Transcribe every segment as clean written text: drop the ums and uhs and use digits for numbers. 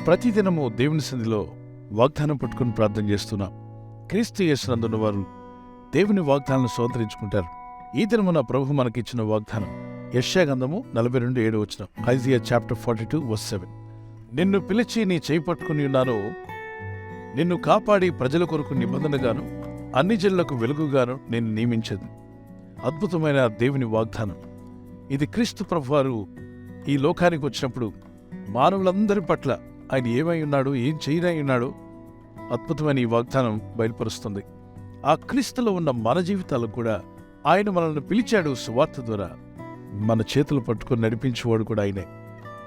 ప్రతిదినము దేవుని సన్నిధిలో వాగ్దానం పట్టుకుని ప్రార్థన చేస్తున్నాం. క్రీస్తు యేసునందున్న వారు దేవుని వాగ్దానాలను స్వతంత్రించుకుంటారు. ఈ దినమున ప్రభు మనకిచ్చిన వాగ్దానం యెషయా గ్రంథము 42:7 ఐజియా చాప్టర్ 42:7. నిన్ను పిలిచి నీ చేయి పట్టుకుని ఉన్నాను, నిన్ను కాపాడి ప్రజల కొరకు నిబంధనగాను అన్ని జనులకు వెలుగుగాను నేను నియమించదు. అద్భుతమైన దేవుని వాగ్దానం ఇది. క్రీస్తు ప్రభువారు ఈ లోకానికి వచ్చినప్పుడు మానవులందరి పట్ల ఆయన ఏమై ఉన్నాడు, ఏం చేయనై ఉన్నాడో అద్భుతమైన ఈ వాగ్దానం బయలుపరుస్తుంది. ఆ క్రీస్తులో ఉన్న మన జీవితాలకు కూడా ఆయన మనల్ని పిలిచాడు. సువార్త ద్వారా మన చేతులు పట్టుకొని నడిపించేవాడు కూడా ఆయనే.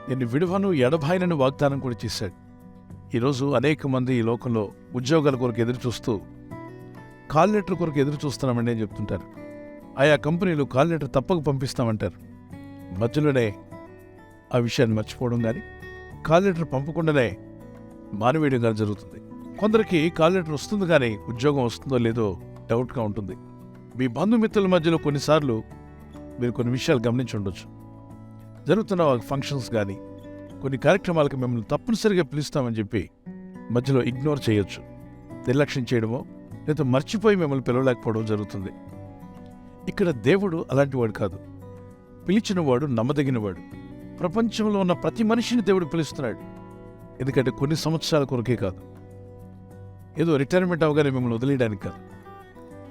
నిన్ను విడువను ఎడబాయనని వాగ్దానం కూడా చేశాడు. ఈరోజు అనేక మంది ఈ లోకంలో ఉద్యోగాల కొరకు ఎదురు చూస్తూ కాల్ లెటర్ కొరకు ఎదురు చూస్తున్నామని నేను చెప్తుంటారు. ఆయా కంపెనీలు కాల్ లెటర్ తప్పక పంపిస్తామంటారు. మధ్యలోనే ఆ విషయాన్ని మర్చిపోవడం కానీ కాల్ లెటర్ పంపకుండానే మానివేయడం కానీ జరుగుతుంది. కొందరికి కాల్ లెటర్ వస్తుంది కానీ ఉద్యోగం వస్తుందో లేదో డౌట్గా ఉంటుంది. మీ బంధుమిత్రుల మధ్యలో కొన్నిసార్లు మీరు కొన్ని విషయాలు గమనించి ఉండొచ్చు. జరుగుతున్న ఫంక్షన్స్ కానీ కొన్ని కార్యక్రమాలకు మిమ్మల్ని తప్పనిసరిగా పిలుస్తామని చెప్పి మధ్యలో ఇగ్నోర్ చేయొచ్చు, నిర్లక్ష్యం చేయడమో లేదా మర్చిపోయి మిమ్మల్ని పిలవలేకపోవడం జరుగుతుంది. ఇక్కడ దేవుడు అలాంటివాడు కాదు. పిలిచినవాడు నమ్మదగినవాడు. ప్రపంచంలో ఉన్న ప్రతి మనిషిని దేవుడు పిలుస్తున్నాడు. ఎందుకంటే కొన్ని సంవత్సరాల కొరకే కాదు, ఏదో రిటైర్మెంట్ అవగానే మిమ్మల్ని వదిలేయడానికి కాదు.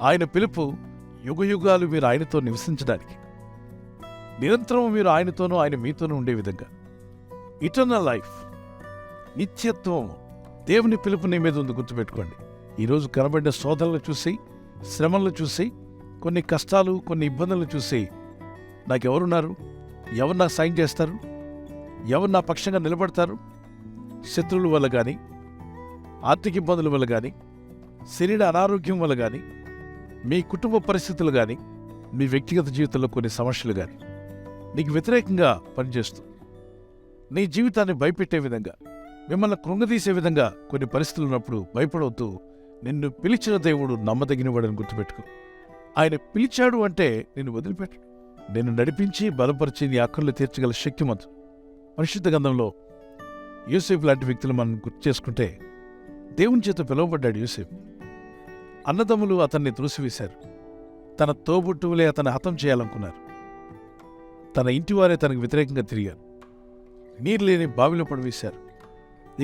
ఆయన పిలుపు యుగయుగాలు మీరు ఆయనతో నివసించడానికి, నిరంతరం మీరు ఆయనతోనూ ఆయన మీతోనూ ఉండే విధంగా. ఇటర్నల్ లైఫ్, నిత్యత్వం, దేవుని పిలుపు నీ మీద ఉంది. గుర్తుపెట్టుకోండి. ఈరోజు కనబడిన శోధనలు చూసి, శ్రమలను చూసి, కొన్ని కష్టాలు, కొన్ని ఇబ్బందులను చూసి నాకెవరున్నారు, ఎవరు నాకు సాయం చేస్తారు, ఎవరు నా పక్షంగా నిలబడతారు, శత్రువుల వల్ల కానీ, ఆర్థిక ఇబ్బందుల వల్ల కానీ, శరీర అనారోగ్యం వల్ల కానీ, మీ కుటుంబ పరిస్థితులు కానీ, మీ వ్యక్తిగత జీవితంలో కొన్ని సమస్యలు కానీ నీకు వ్యతిరేకంగా పనిచేస్తూ నీ జీవితాన్ని భయపెట్టే విధంగా, మిమ్మల్ని కృంగదీసే విధంగా కొన్ని పరిస్థితులు ఉన్నప్పుడు భయపడవద్దు. నిన్ను పిలిచిన దేవుడు నమ్మదగినవాడని గుర్తుపెట్టుకో. ఆయన పిలిచాడు అంటే నిన్ను వదిలిపెట్టు. నిన్ను నడిపించి బలపరిచి నీ అక్కర్లు తీర్చగల శక్తిమంతుడు. పరిశుద్ధ గ్రంథంలో యోసేపు లాంటి వ్యక్తులు మనం గుర్తు చేసుకుంటే, దేవుని చేత పిలువబడ్డాడు యోసేపు. అన్నదమ్ములు అతన్ని త్రోసివేశారు. తన తోబుట్టువులే అతన్ని హతం చేయాలనుకున్నారు. తన ఇంటివారే తనకు వ్యతిరేకంగా తిరిగారు. నీరు లేని బావిలో పడవేశారు.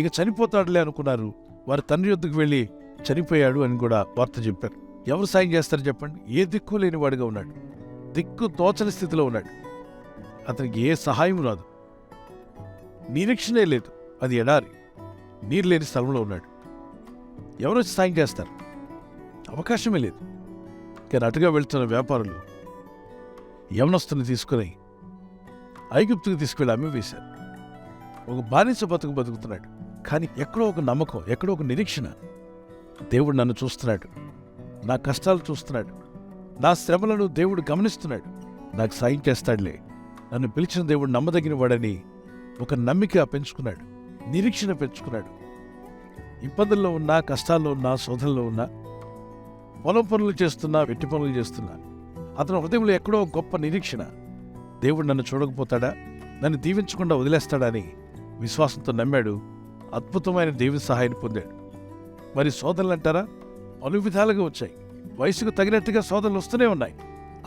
ఇక చనిపోతాడులే అనుకున్నారు. వారి తండ్రి యొద్దకు వెళ్ళి చనిపోయాడు అని కూడా వార్త చెప్పారు. ఎవరు సాయం చేస్తారు చెప్పండి? ఏ దిక్కు లేనివాడిగా ఉన్నాడు. దిక్కు తోచని స్థితిలో ఉన్నాడు. అతనికి ఏ సహాయం రాదు, నిరీక్షణే లేదు. అది ఎడారి, నీరు లేని స్థలంలో ఉన్నాడు. ఎవరు వచ్చి సాయం చేస్తారు? అవకాశమే లేదు. కానీ అటుగా వెళ్తున్న వ్యాపారులు యవనస్తుని తీసుకుని ఐగుప్తుకు తీసుకువెళ్ళి అమ్మివేశారు. ఒక బానిస బతుకుతున్నాడు. కానీ ఎక్కడో ఒక నమ్మకం, ఎక్కడో ఒక నిరీక్షణ. దేవుడు నన్ను చూస్తున్నాడు, నా కష్టాలు చూస్తున్నాడు, నా శ్రమలను దేవుడు గమనిస్తున్నాడు, నాకు సాయం చేస్తాడులే, నన్ను పిలిచిన దేవుడు నమ్మదగిన వాడని ఒక నమ్మిక పెంచుకున్నాడు, నిరీక్షణ పెంచుకున్నాడు. ఇబ్బందుల్లో ఉన్నా, కష్టాల్లో ఉన్నా, శోధనలో ఉన్నా, పొలం పనులు చేస్తున్నా, వెట్టి పనులు చేస్తున్నా, అతని హృదయంలో ఎక్కడో గొప్ప నిరీక్షణ. దేవుడు నన్ను చూడకపోతాడా, నన్ను దీవించకుండా వదిలేస్తాడా అని విశ్వాసంతో నమ్మాడు. అద్భుతమైన దేవుని సహాయాన్ని పొందాడు. మరి శోధనలు అంటారా? పలు విధాలుగా వచ్చాయి. వయసుకు తగినట్టుగా శోధనలు వస్తూనే ఉన్నాయి.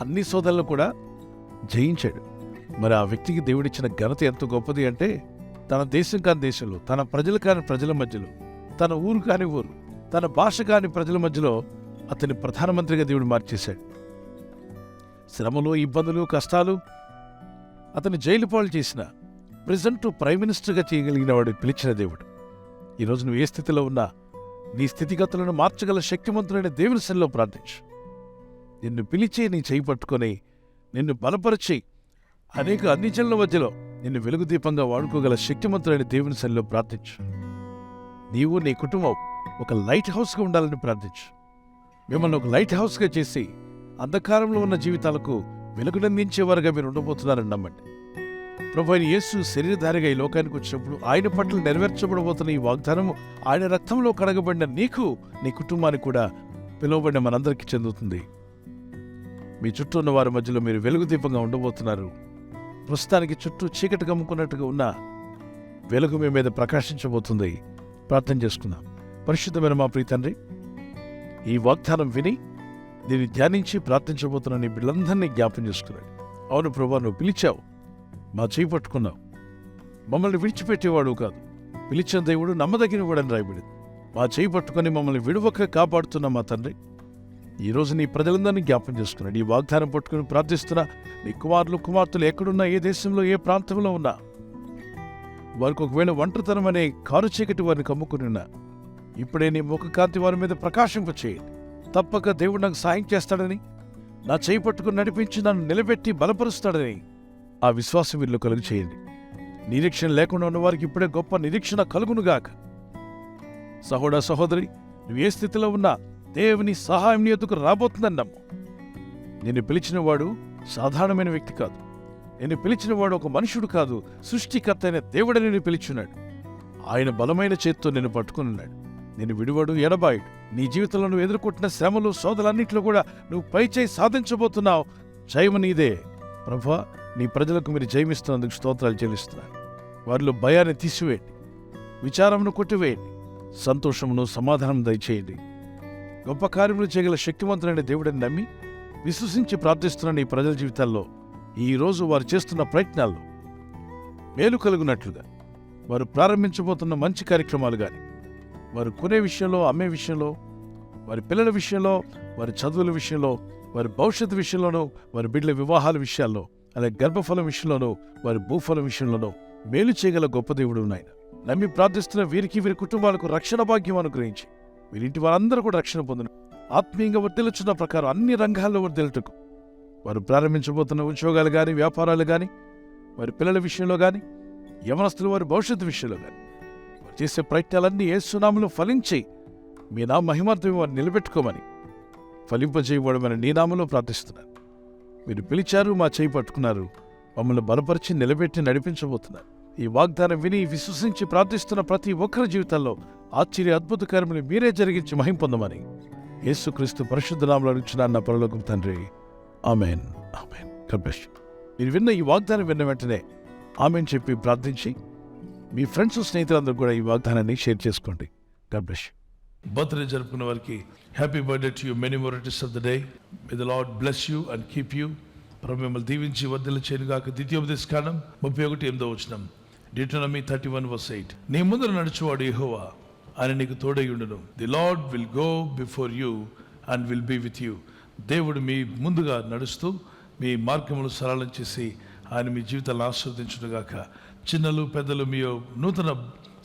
అన్ని శోధనలు కూడా జయించాడు. మరి ఆ వ్యక్తికి దేవుడిచ్చిన ఘనత ఎంత గొప్పది అంటే, తన దేశం కాని దేశంలో, తన ప్రజలు కాని ప్రజల మధ్యలో, తన ఊరు కాని ఊరు, తన భాష కాని ప్రజల మధ్యలో అతని ప్రధానమంత్రిగా దేవుడు మార్చేశాడు. శ్రమలు, ఇబ్బందులు, కష్టాలు అతని జైలు పాలు చేసిన ప్రెసిడెంట్ ప్రైమ్ మినిస్టర్గా చేయగలిగిన వాడు పిలిచిన దేవుడు. ఈరోజు నువ్వు ఏ స్థితిలో ఉన్నా నీ స్థితిగతులను మార్చగల శక్తిమంతుడైన దేవుని సన్నిధిలో ప్రార్థించు. నిన్ను పిలిచి నీ చేయి పట్టుకొని నిన్ను బలపరిచి అనేక అన్ని జనుల మధ్యలో నిన్ను వెలుగు దీపంగా వాడుకోగల శక్తిమంతుడైన దేవుని సన్నిధిలో ప్రార్థించు. నీవు నీ కుటుంబం ఒక లైట్ హౌస్గా ఉండాలని ప్రార్థించు. మిమ్మల్ని ఒక లైట్ హౌస్గా చేసి అంధకారంలో ఉన్న జీవితాలకు వెలుగునందించేవారుగా మీరు ఉండబోతున్నారని నమ్మండి. ప్రభువైన యేసు శరీరధారిగా ఈ లోకానికి వచ్చినప్పుడు ఆయన పట్ల నెరవేర్చబడబోతున్న ఈ వాగ్దానము ఆయన రక్తంలో కడగబడిన నీకు, నీ కుటుంబానికి కూడా పిలువబడిన మనందరికీ చెందుతుంది. మీ చుట్టూ ఉన్న వారి మధ్యలో మీరు వెలుగు దీపంగా ఉండబోతున్నారు. ప్రస్తుతానికి చుట్టూ చీకటి కమ్ముకున్నట్టుగా ఉన్న వెలుగు మీ మీద ప్రకాశించబోతుంది. ప్రార్థన చేసుకుందాం. పరిశుద్ధమైన మా ప్రియ తండ్రి, ఈ వాగ్దానం విని దీన్ని ధ్యానించి ప్రార్థించబోతున్న నీ బిడ్డలందరినీ జ్ఞాపం చేసుకున్నాడు. అవును ప్రభువా, నువ్వు పిలిచావు, మా చేయి పట్టుకున్నావు, మమ్మల్ని విడిచిపెట్టేవాడు కాదు, పిలిచిన దేవుడు నమ్మదగిన వాడని రాయబడింది. మా చేయి పట్టుకొని మమ్మల్ని విడువక కాపాడుతున్న మా తండ్రి, ఈరోజు నీ ప్రజలందరినీ జ్ఞాపం చేసుకున్నాడు. ఈ వాగ్దానం పట్టుకుని ప్రార్థిస్తున్నా నీ కుమారులు కుమార్తెలు ఎక్కడున్నా, ఏ దేశంలో ఏ ప్రాంతంలో ఉన్నా, వారికి ఒకవేళ ఒంటరితనం అనే కారు చీకటి వారిని కమ్ముకుని ఉన్నా, ఇప్పుడే నీ ముఖ కాంతి వారి మీద ప్రకాశింపచేయండి. తప్పక దేవుడు నాకు సాయం చేస్తాడని, నా చేయి పట్టుకుని నడిపించి నన్ను నిలబెట్టి బలపరుస్తాడని ఆ విశ్వాసం వీళ్ళు కలుగు చేయండి. నిరీక్షణ లేకుండా ఉన్న వారికి ఇప్పుడే గొప్ప నిరీక్షణ కలుగునుగాక. సహోదర సహోదరి, నువ్వు ఏ స్థితిలో ఉన్నా దేవుని సహాయం నీ ఎదుకు రాబోతుందని నమ్ము. నిన్ను పిలిచినవాడు సాధారణమైన వ్యక్తి కాదు. నిన్ను పిలిచినవాడు ఒక మనుషుడు కాదు, సృష్టికర్త అయిన దేవుడు నిన్ను పిలిచున్నాడు. ఆయన బలమైన చేత్తో నిన్ను పట్టుకున్నాడు. నిన్ను విడివాడు, ఎడబాయుడు. నీ జీవితంలో నువ్వు ఎదుర్కొంటున్న శ్రమలు సోదలన్నింటిలో కూడా నువ్వు పైచేయి సాధించబోతున్నావు. జయము నీదే. ప్రభువా, నీ ప్రజలకు మీరు జయమిస్తున్నందుకు స్తోత్రాలు చెల్లిస్తున్నారు. వారిలో భయాన్ని తీసివేయండి, విచారమును కొట్టివేయండి, సంతోషమును సమాధానం దయచేయండి. గొప్ప కార్యములు చేయగల శక్తివంతులైన దేవుడిని నమ్మి విశ్వసించి ప్రార్థిస్తున్న నీ ప్రజల జీవితాల్లో ఈరోజు వారు చేస్తున్న ప్రయత్నాల్లో మేలు కలుగునట్లుగా, వారు ప్రారంభించబోతున్న మంచి కార్యక్రమాలు కానీ, వారు కొనే విషయంలో, అమ్మే విషయంలో, వారి పిల్లల విషయంలో, వారి చదువుల విషయంలో, వారి భవిష్యత్తు విషయంలోనూ, వారి బిడ్డల వివాహాల విషయాల్లో, అలాగే గర్భఫలం విషయంలోనూ, వారి భూఫలం విషయంలోనూ మేలు చేయగల గొప్ప దేవుడు నాయన. నమ్మి ప్రార్థిస్తున్న వీరికి, వీరి కుటుంబాలకు రక్షణ భాగ్యం అనుగ్రహించి వీరింటి వారందరూ కూడా రక్షణ పొందిన, ఆత్మీయంగా వర్ధిల్లుచున్న ప్రకారం అన్ని రంగాల్లో వర్ధిల్లుటకు, వారు ప్రారంభించబోతున్న ఉద్యోగాలు కానీ, వ్యాపారాలు కానీ, వారి పిల్లల విషయంలో కానీ, యవనస్తులు వారి భవిష్యత్తు విషయంలో కానీ, వారు చేసే ప్రయత్నాలన్నీ యేసు నామములో ఫలించి మీ నా మహిమార్థం వారిని నిలబెట్టుకోమని, ఫలింపజేయబడమని నీ నామములో ప్రార్థిస్తున్నాను. మీరు పిలిచారు, మా చేయి పట్టుకున్నారు, మమ్మల్ని బలపరిచి నిలబెట్టి నడిపించబోతున్నారు. ఈ వాగ్దానం విని విశ్వసించి ప్రార్థిస్తున్న ప్రతి ఒక్కరి జీవితాల్లో ఆశ్చర్య అద్భుత కార్యములు మీరే జరిగించి మహిమ పొందమని యేసుక్రీస్తు పరిశుద్ధ నామములో అడుగుచున్నాను నా పరలోకపు తండ్రి. Amen. Amen. God bless you. మీరు విన్న ఈ వాగ్దానం విన్న వెంటనే ఆమెన్ చెప్పి ప్రార్థించి మీ ఫ్రెండ్స్, స్నేహితులందరూ కూడా ఈ వాగ్దానాన్ని షేర్ చేసుకోండి. God bless you. బర్త్డే జరుపుకున్న వారికి happy birthday to you, many more returns of the day. May the lord bless you and keep you. ప్రభు మిమ్మల్ని దీవించి వర్ధిల్ల చేయనుగాక. ద్వితీయోపదేశకాండం 31:8. Deuteronomy 31:8. నీ ముందర నడుచువాడు యెహోవా, ఆయన నీకు తోడైయుండును. The lord will go before you and will be with you. దేవుడు మీ ముందుగా నడుస్తూ మీ మార్గములు సరళం చేసి ఆయన మీ జీవితాలను ఆశీర్వదించునుగాక. చిన్నలు పెద్దలు మీ నూతన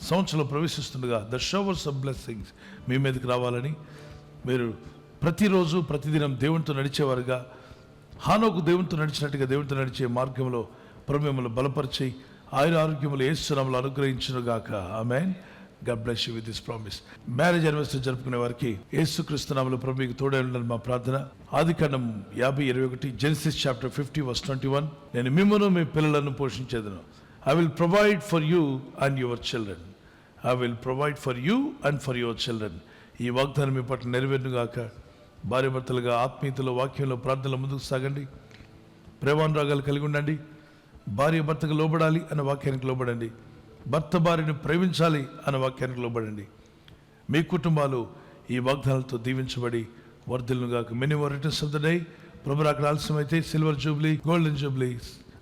సంవత్సరంలో ప్రవేశిస్తుండగా ద షవర్స్ ఆఫ్ బ్లెస్సింగ్స్ మీ మీదకి రావాలని, మీరు ప్రతిరోజు ప్రతిదినం దేవునితో నడిచేవారుగా, హానోకు దేవునితో నడిచినట్టుగా దేవునితో నడిచే మార్గంలో ప్రభు మిమ్మల్ని బలపరిచి ఆయన ఆరోగ్యములు యేసు నామములో అనుగ్రహించునుగాక. ఆమేన్. God bless you with this promise. Marriage anniversary జరుపుకునే వారికి యేసుక్రీస్తు నామములో ప్రభువుకి తోడై ఉండాలని మా ప్రార్థన. ఆదికాండం 50:21, జెనసిస్ చాప్టర్ 50:21. నేను మిమ్మును మీ పిల్లలను పోషించేదను. I will provide for you and your children. I will provide for you and for your children. ఈ వాగ్దానం మీ పట్ల నెరవేరునుగాక. భార్య భర్తలుగా ఆత్మీయతలో, వాక్యంలో, ప్రార్థనలో ముందుకు సాగండి. ప్రేమానురాగాలు కలిగి ఉండండి. భార్య భర్తకు లోబడాలి అన్న వాక్యానికి లోబడండి. భర్త భార్యను ప్రేమించాలి అన్న వాక్యానికి లోబడండి. మీ కుటుంబాలు ఈ వాగ్దానాలతో దీవించబడి వర్ధిల్లునుగాక. Many more returns of the day. ప్రభు అక్కడ ఆలస్యమైతే సిల్వర్ జూబ్లీ, గోల్డెన్ జూబ్లీ,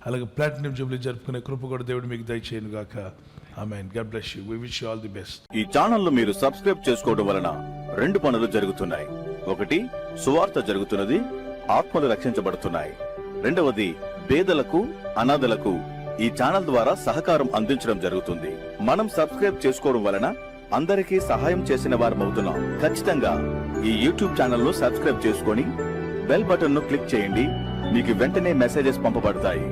అలాగే ప్లాటినం జూబ్లీ జరుపుకునే కృప కూడా దేవుడు మీకు దయచేయనుగాక. ఆమేన్. God bless you. We wish you all the best. ఈ ఛానల్ ను మీరు సబ్స్క్రైబ్ చేసుకోవడం వలన 2 పనులు జరుగుతున్నాయి. ఒకటి, సువార్త జరుగుతున్నది, ఆత్మలు రక్షించబడుతున్నాయి. రెండవది, పేదలకు, అనాథలకు ఈ ఛానల్ ద్వారా సహకారం అందించడం జరుగుతుంది. మనం సబ్స్క్రైబ్ చేసుకోవడం వలన అందరికీ సహాయం చేసిన వారమవుతున్నాం. ఖచ్చితంగా ఈ యూట్యూబ్ ఛానల్ ను సబ్స్క్రైబ్ చేసుకొని బెల్ బటన్ ను క్లిక్ చేయండి. మీకు వెంటనే మెసేజెస్ పంపబడతాయి.